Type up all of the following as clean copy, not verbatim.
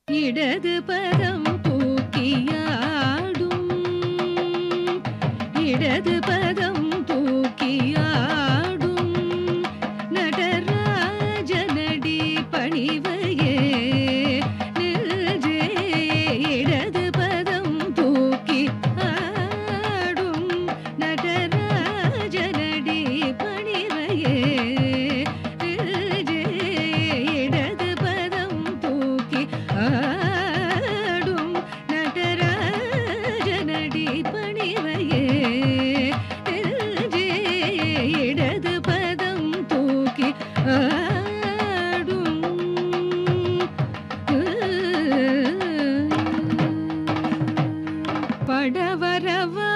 இடது பதம் தூக்கியாடும், இடது பதம் தூக்கியாடும் நடராஜனடி பணிவையே நெஞ்சே. இடது பதம் தூக்கி ஆடும் நடராஜனடி பணிவையே நெஞ்சே. இடது பதம் தூக்கி ஆடும் நடராஜனடி பணிவையே நெஞ்சே. இடது பதம் தூக்கி ஆடும். படவரவாட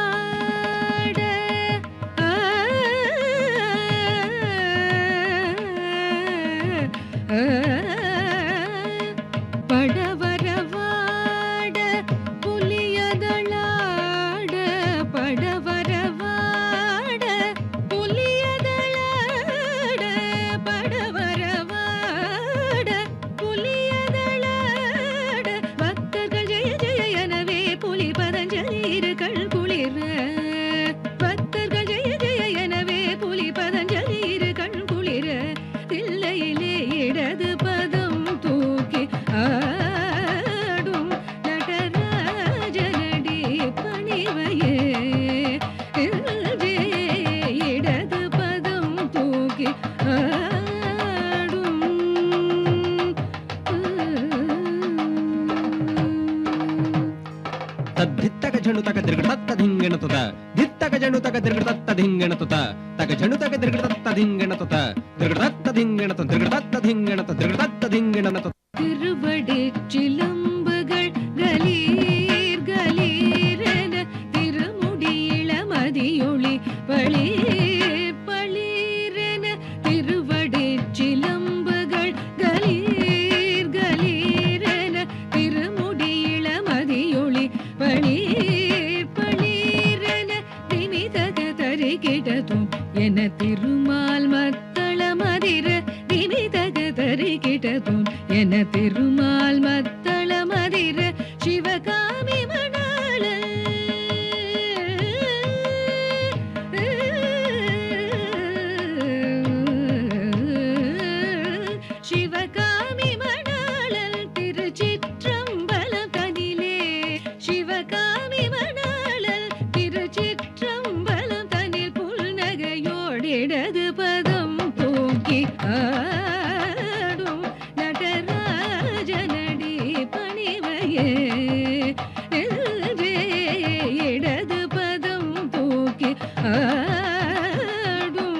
படவரவாட புலியதளாட, படவரவாட புலியதளாட, படவரவாட புலியதளாட. பக்தர்கள் ஜெய ஜெய எனவே புலி பதஞ்சலிர்கள் குளிர, பக்தர்கள் ஜெய ஜெய எனவே புலி பதஞ்சலிர்கள் குளிர. தில்லையிலே இடது பதம் தூக்கி ஆடும் நடராஜனடி பணிவையே நெஞ்சே. இடது பதம் தூக்கி ஆடும். ತದ್ದಿತ್ತಕ ಜಣುತಕ ತಿರುಗಡತ್ತ ಧಿಂಗಣತುತ, ದಿತ್ತಕ ಜಣುತಕ ತಿರುಗಡತ್ತ ಧಿಂಗಣತುತ, ತಕ ಜಣುತಕ ತಿರುಗಡತ್ತ ಧಿಂಗಣತುತ, ತಿರುಗಡತ್ತ ಧಿಂಗಣತು, ತಿರುಗಡತ್ತ ಧಿಂಗಣತು, ತಿರುಗಡತ್ತ ಧಿಂಗಣತು. திருவடி சிலம்புகள் கலீர் கலீரென திருமுடி இளமதியொளி பளீர் பளீரென. திருவடி சிலம்புகள் கலீர் கலீரென திருமுடி இளமதியொளி பளீர் பளீரென. திமிதக தரிகிடதும் என திருமால் மத்தள மதிர, திமிதக தரிகிடதும் என திருமால் மத்தள மதிர. சிவகாமி மணாளன் சிவகாமி மணாளன் திருச்சிற்றம்பலம் தனிலே, சிவகாமி மணாளன் திருச்சிற்றம்பலம் தனில் புல்நகையோடு இடது பதம் தூக்கி ஆடும் நடராஜனடி பணிவையே நெஞ்சே. இடது பதம் தூக்கி ஆடும்.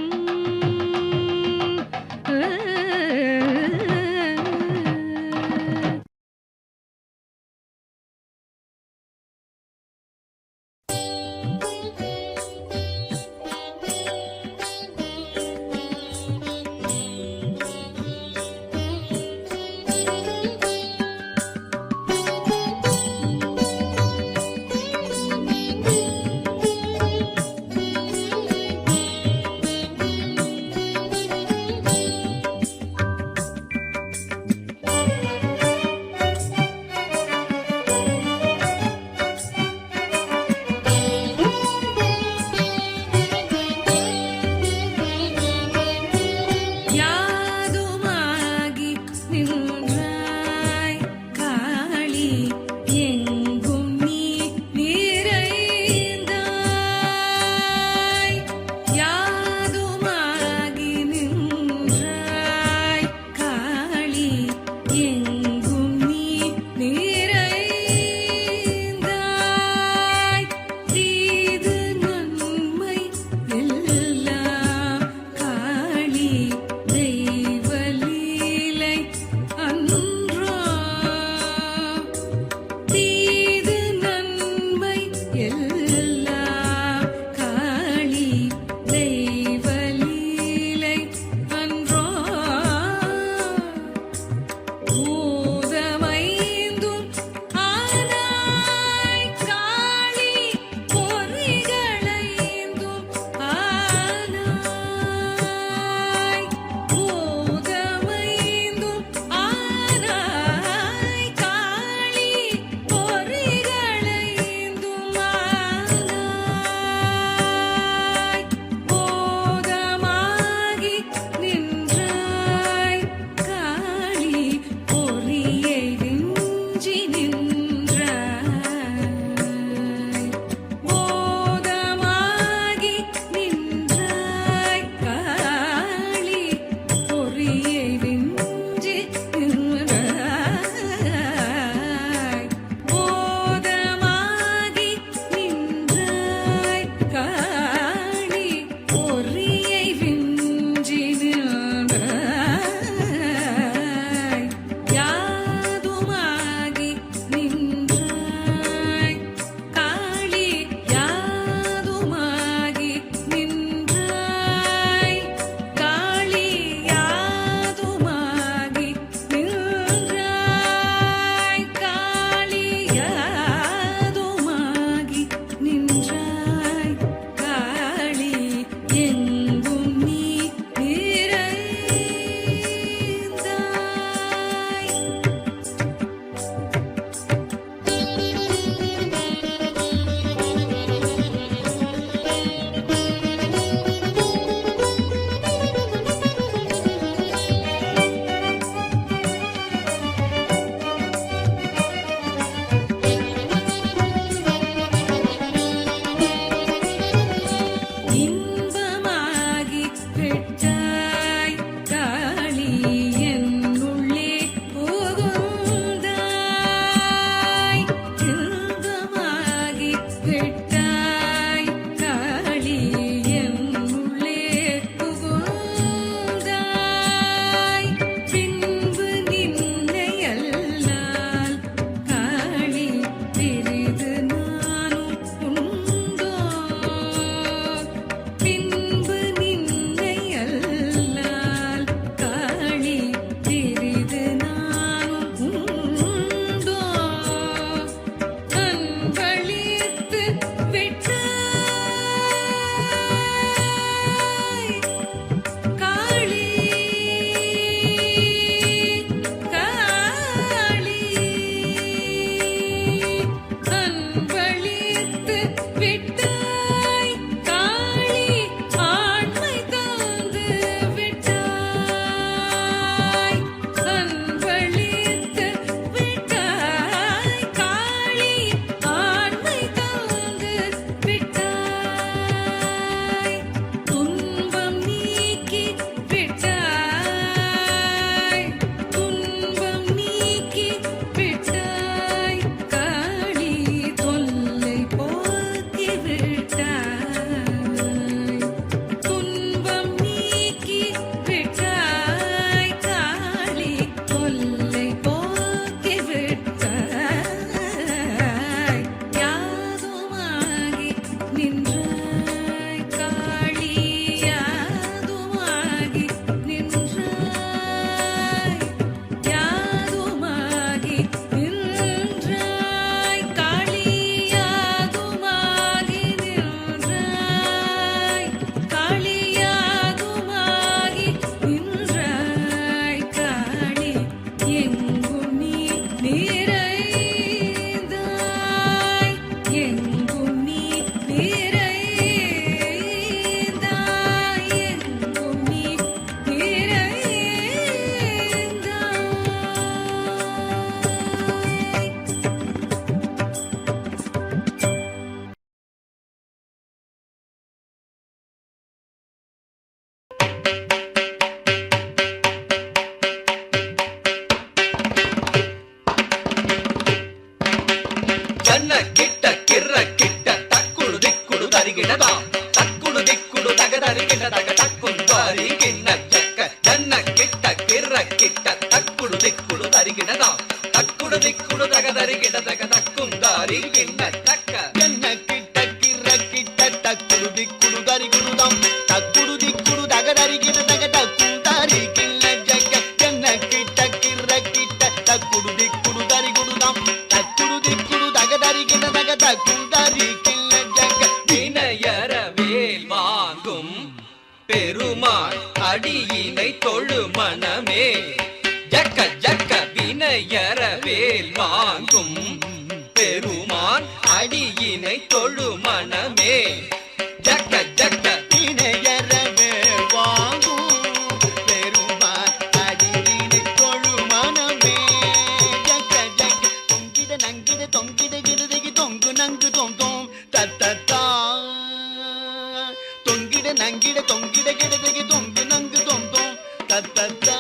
தொழு மனமே ஜக்க ஜக்க வினையறவேல் வாங்கும் பெருமான் அடியினை தொழு மனமே ஜக்க ஜக்க வினையறவேல் வாங்கும் பெருமான் அடியினை தொழு மனமே ஜக்க ஜக்க தொங்கிட நங்கிட தொங்கிட கிடதகி தொங்கு நங்கு தொங்கும் தத்தத்தா தொங்கிட நங்கிட தொங்கிட கிடதகி தொங்கு நங்கு தொங்கும் தத்தத்தா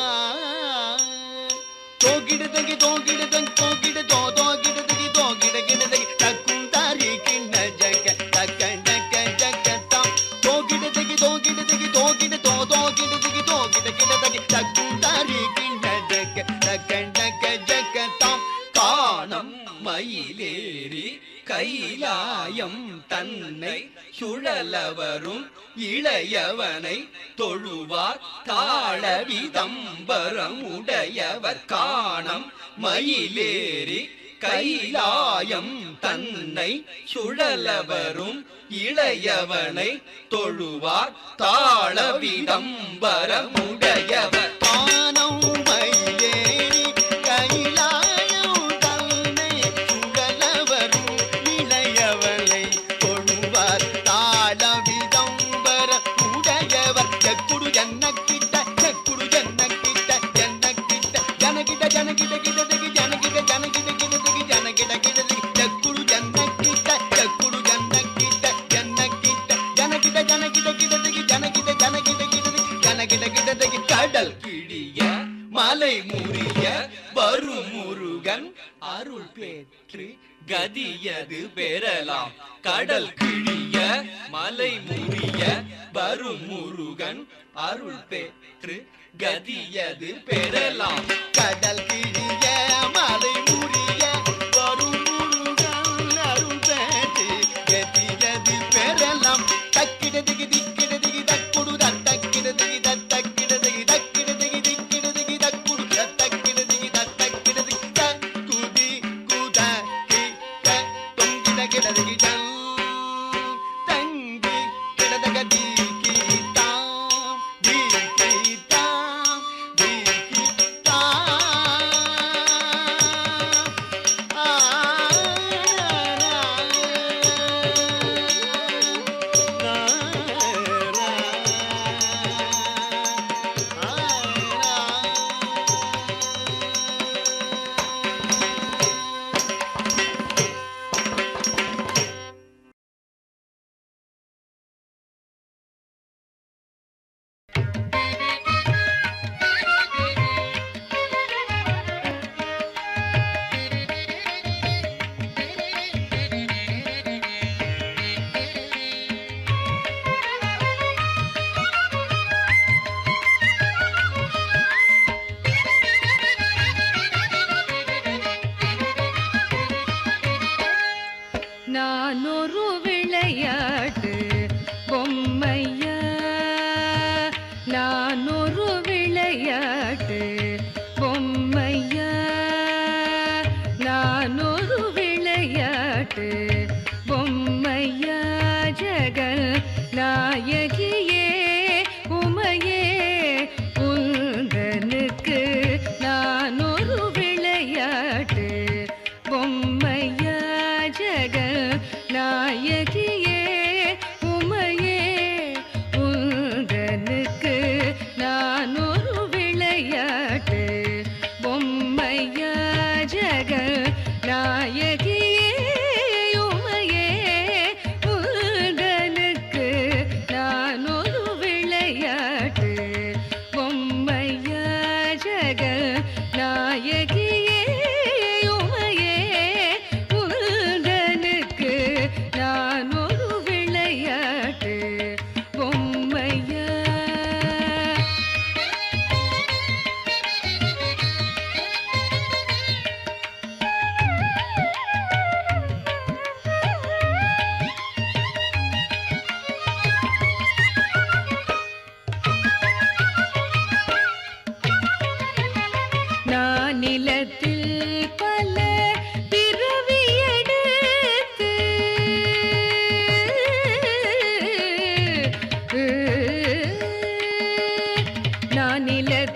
தோகிட தங்கி தோகிட தங்கி தோகிட தோ தோகிட தங்கி தோகிட கிடதகி தக்கும் தாரி கிண்ண ஜக்க தக்க ஜக்க ஜக்க தாம் தோகிட தங்கி தோகிட தங்கி தோகிட தோ தோகிட தங்கி தோகிட கிடதகி தக்கும் தாரி கிண்ண ஜக்க தக்க ஜக்க ஜக்க தாம் காணம் மயிலேறி கைலாயம் தன்னை சுழலவரும் இளையவனை தொழுவார் தாழ விதம்பரம் உடையவர் காணம் மயிலேறி கைலாயம் தன்னை சுழலவரும் இளையவனை தொழுவார் தாழ விதம்பரம் உடையவர் காணம் மயிலேறி கைலாயம் தன்னை சுழலவரும் இளையவனை தொழுவார் தாழ விதம்பர உடையவர் ஜக்குடு ஜன்னக்கிட்ட ஜக்குடு ஜன்னக்கிட்ட ஜன்னக்கிட்ட ஜனகிட ஜனகிட கிடதகி ஜனகிட ஜனகிட கிடதகி ஜனகிட கிடதகி ஜக்குடு ஜன்னக்கிட்ட ஜக்குடு ஜன்னக்கிட்ட ஜன்னக்கிட்ட ஜனகிட ஜனகிட கிடதகி ஜனகிட ஜனகிட கிடதகி ஜனகிட கிடதகி கடல் கிழிய மலை முறிய வரும் முருகன் அருள் பெற்று கதியது பெறலாம் கடல் கிழிய மலை முறிய வரும் முருகன் அருள் பெற்று கதியது பெறலாம் கடல் கிழிய மலை முறிய வரும் முருகன் அருள் பெற்று கதியது பெறலாம் தக்கிடதகி திக்கிடதகி தக்குடு தக்கிடதகி தக்கிடதகி தக்கிடதகி திக்கிடதகி தக்குடு தக்கிடதகி தக்கிடதகி தக்குதி குத கிட தொங்கிட கிடதகி தங்கி கிடதகதி கீதாம் தீகிதாம் நான் ஒரு விளையாட்டு பொம்மையா, நான் ஒரு விளையாட்டு பொம்மையா, நான் ஒரு விளையாட்டு பொம்மையா, ஜெகன் நாயகியே உமையே உந்தனுக்கு நான் ஒரு விளையாட்டு பொம்மையா, ஜெகன் நாயகியே உமையே உந்தனுக்கு நான் ஒரு விளையாட்டு பொம்மையா, ஜெகன் நாயகியே உமையே உந்தனுக்கு நான் ஒரு விளையாட்டு பொம்மையா, ஜெகன் நாயகியே உமையே உந்தனுக்கு நான் ஒரு விளையாட்டு பொம்மையா. நான் நிலத்தில் பல பிறவி எடுத்து நான் நிலத்தில்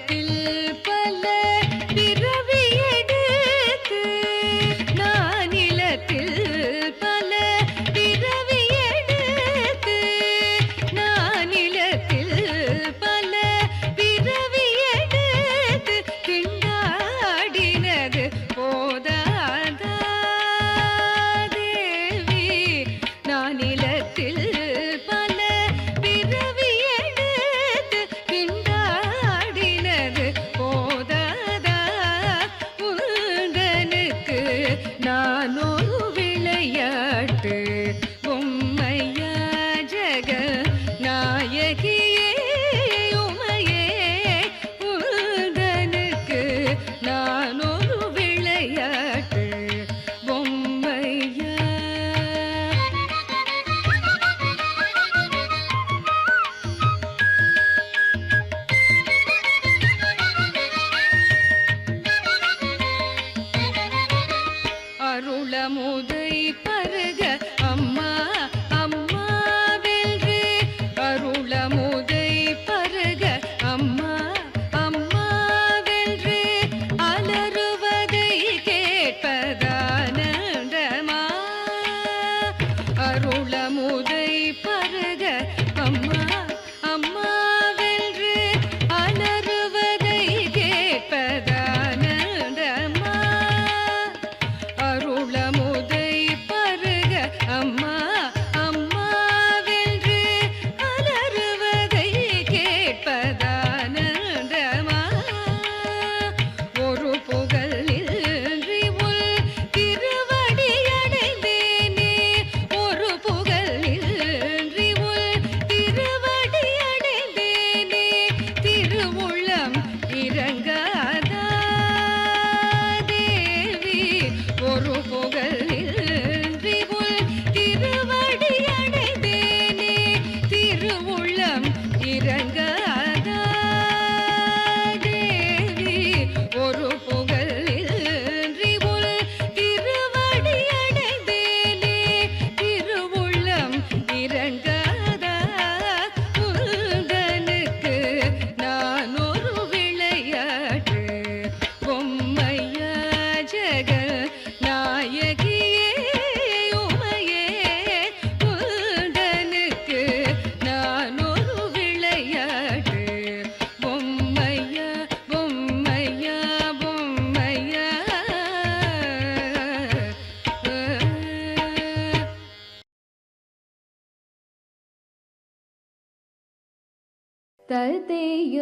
ததைய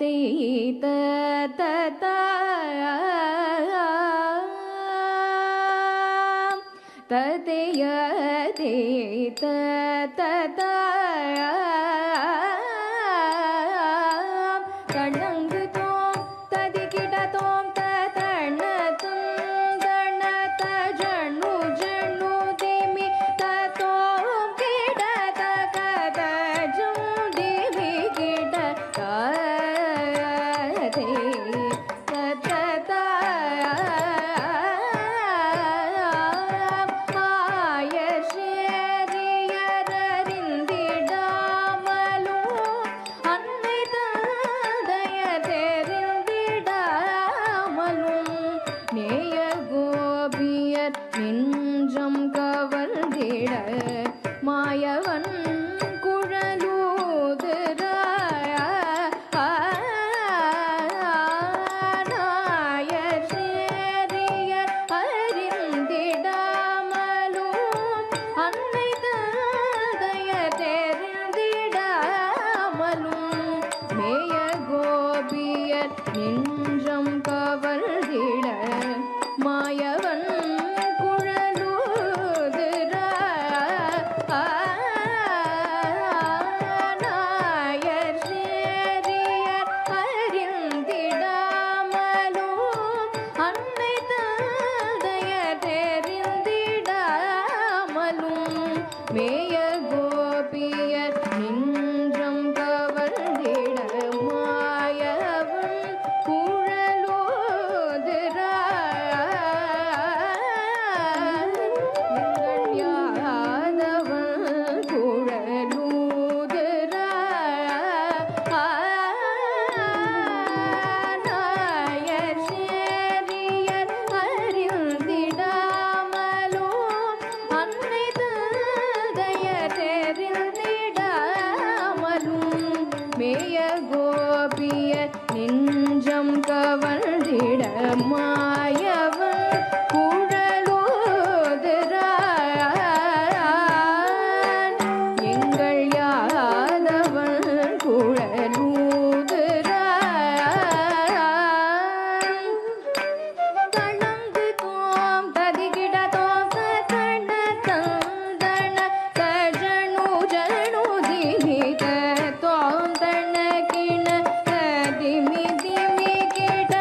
தேத ததா ததைய தேத ததா தணங்கு தோம் ததிகிட தோம் தணத்தும் தணத ஜணு ஜணு திமி தோம் கிட தகத ஜும் திமி கிட ததே ததா மாய சேரியரிந்திடாமலும் அன்னை தந்தைய தெரிந்திடாமலும் நேய கோபியர் நெஞ்சம் கவர்ந்திட மாயவன் குழலூதுர நாயர் சேரியர் அறிந்திடாமலும் அன்னை தந்தைய தெரிந்திடாமலும் மேய கோபியர் நெஞ்சம் கவர்ந்திட மாயவன் குழலூதுர நாயர் சேரியர் அறிந்திடாமலும் அன்னை தந்தைய தெரிந்திடாமலும் மேய கோபியர் நின்றம் கவர்ந்திட மாயவன் குழலோதுர யாதவன் குழலூதுர நாயர் சேரியர் அறிந்திடாமலும் அன்னை தந்தைய தெரிந்திடாமலும் மேய கோபியர் நெஞ்சம் கவர்ந்திட மாயவன் குழலோதுர எங்கள் யாதவன் குழலூதுர தணங்கு தோம் ததிகிட தோம் தண தந்தன தஜணு ஜணு திமி தோம் தண கிண திமி திமி கிட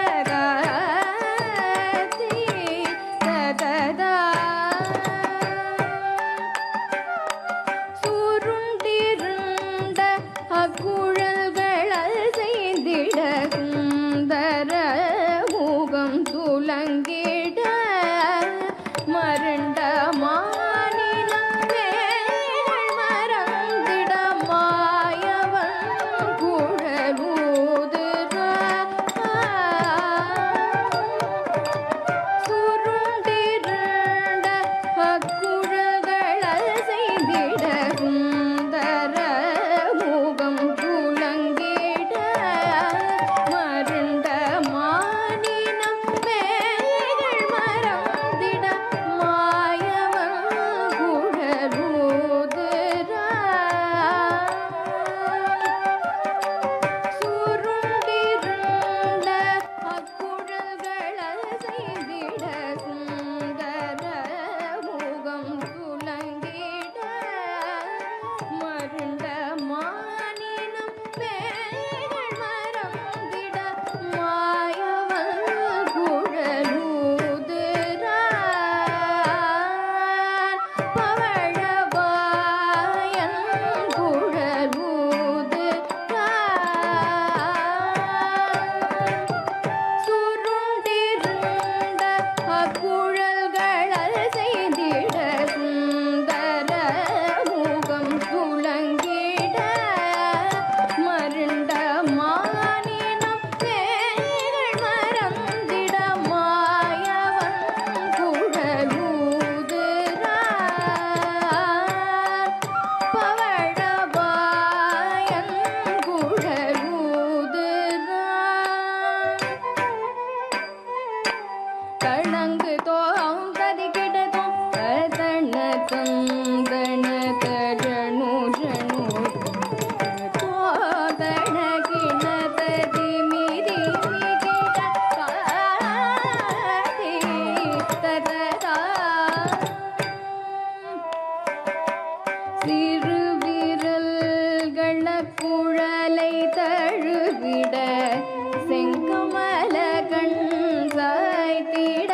செங்கமல கண் சாய்த்திட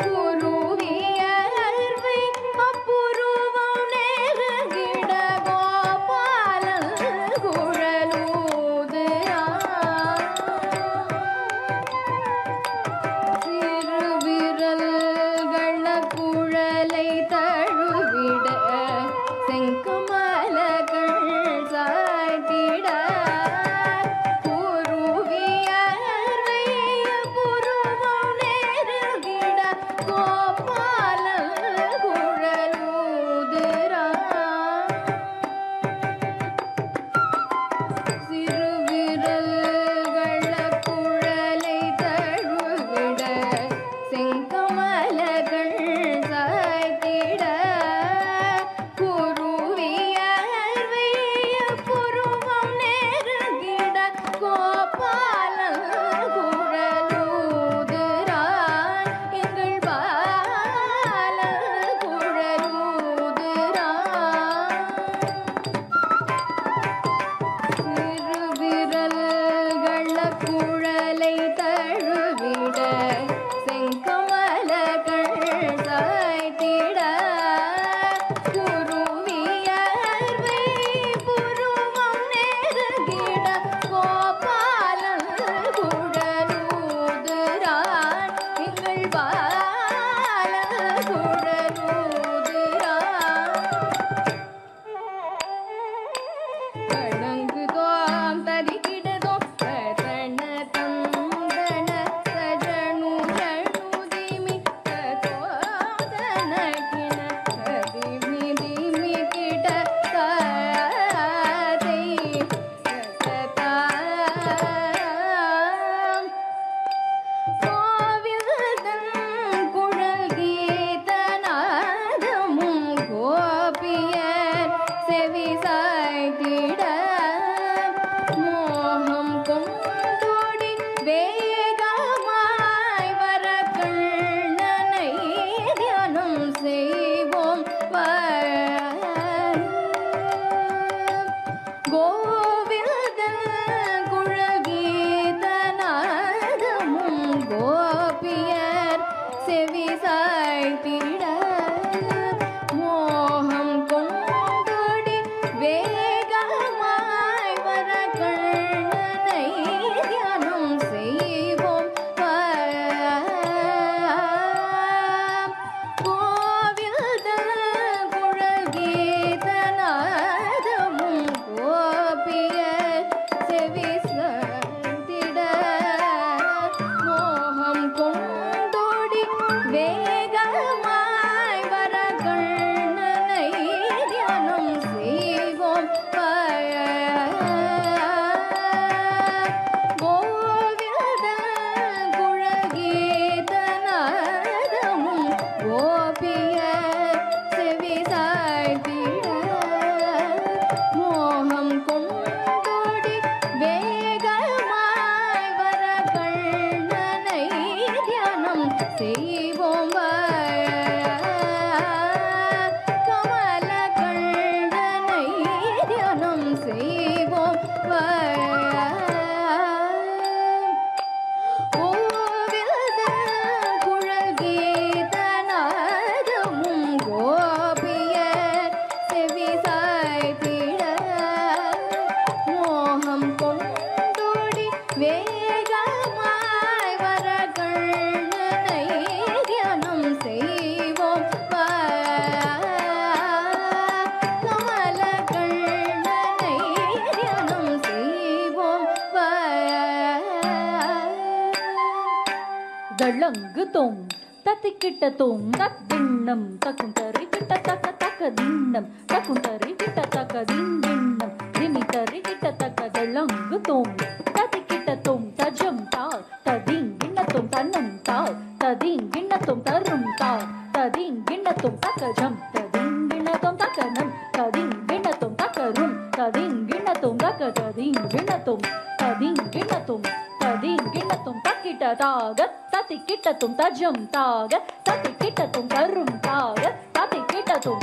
குருவிய அர்வை அப்புருவம் நேருகிட கோபாலன் குழலூதுரான் சிறுவிரல்கள குழலை தழுவிட செங்கமல கண் சாய்த்திட குருவிய அர்வை அப்புருவம் நேருகிட கோபாலன் குழலூதுரான் சிறுவிரல்கள குழலை தழுவிட செங்கமலகள் சாய்த்திட குருவிய அர்வை புருவம் நேருகிட கோபாலன் குழலூதுரான் எங்கள் பாலன் குழலூதுரான் சிறுவிரல்கள குழலை தழுவிட செங்கமலகள் சாய்த்திட குருவிய அர்வை புருவம் நேருகிட கோபாலன் குழலூதுரான் எங்கள் பாலன் குழலூதுரான் கடங்குதோம் தரிகிடதோம் தரண தந்தன சஜனு ஜனுதிமி தோதனகின கதிமி திமி கிட தாதை சததாம் கோவில்தன் குழல் கீதநாதமும் கோபியர் செவி சாய்த்திட மோகம் கொண்டோடி வேகமாய் வர கண்ணனை தியானம் செய்வோம் கோவில்தன் குழல் கீதநாதமும் கோபியர் செவி சாய்த்திட மோகம் கொண்டோடி வேகமாய் வர கண்ணனை தியானம் செய்வோம் கோவில்தன் குழல் கீதநாதமும் கோபியர் செவி சாய்த்திட மோகம் கொண்டோடி வேகமாய் வர கண்ணனை தியானம் செய்வோம் கோவில்தன் குழல் கீதநாதமும் கோபியர் செவி சாய்த்திட மோகம் கொண்டோடி வேகமாய் வர கண்ணனை தியானம் செய்வோம் கமல கண்ணனை தியானம் செய்வோம் கோவில்தன் குழல் கீதநாதமும் கோபியர் செவி சாய்த்திட மோகம் கொண்டோடி வேகமாய் வர கண்ணனை தியானம் செய்வோம் கமல கண்ணனை தியானம் செய்வோம் தள்ளங்கு தோம் தத்திக்கிட்ட தோம் தத்திண்ணம் தக்குந்தரி கிட்ட தக்க தக்க திண்ணம் தக்குந்தரி கிட்ட தக்க திண்ணம் திமி தரி கிட்ட தக்க தள்ளங்கு தோம் தத்திக்கிட்ட தோம் தஜம் தாள் ததிங்கிண்ணத்தும் தன்னம் தாள் ததிங்கிண்ணத்தும் தரும் தாள் ததிங்கிண்ணத்தும் தக்கஜம் ததிங்கிண்ணத்தும் தக்கனம் ததிங்கிண்ணத்தும் தக்கரும் ததிங்கிண்ணத்தும் தக்க ததிங்கிண்ணத்தும் ததிங்கிண்ணத்தும் ததிங்கிண்ணத்தும் தக்கிட்ட தாக தத்திக்கிட்டத்தும் தஜம் தாக தத்திக்கிட்டத்தும் தரும் தாக தத்திக்கிட்டத்தும்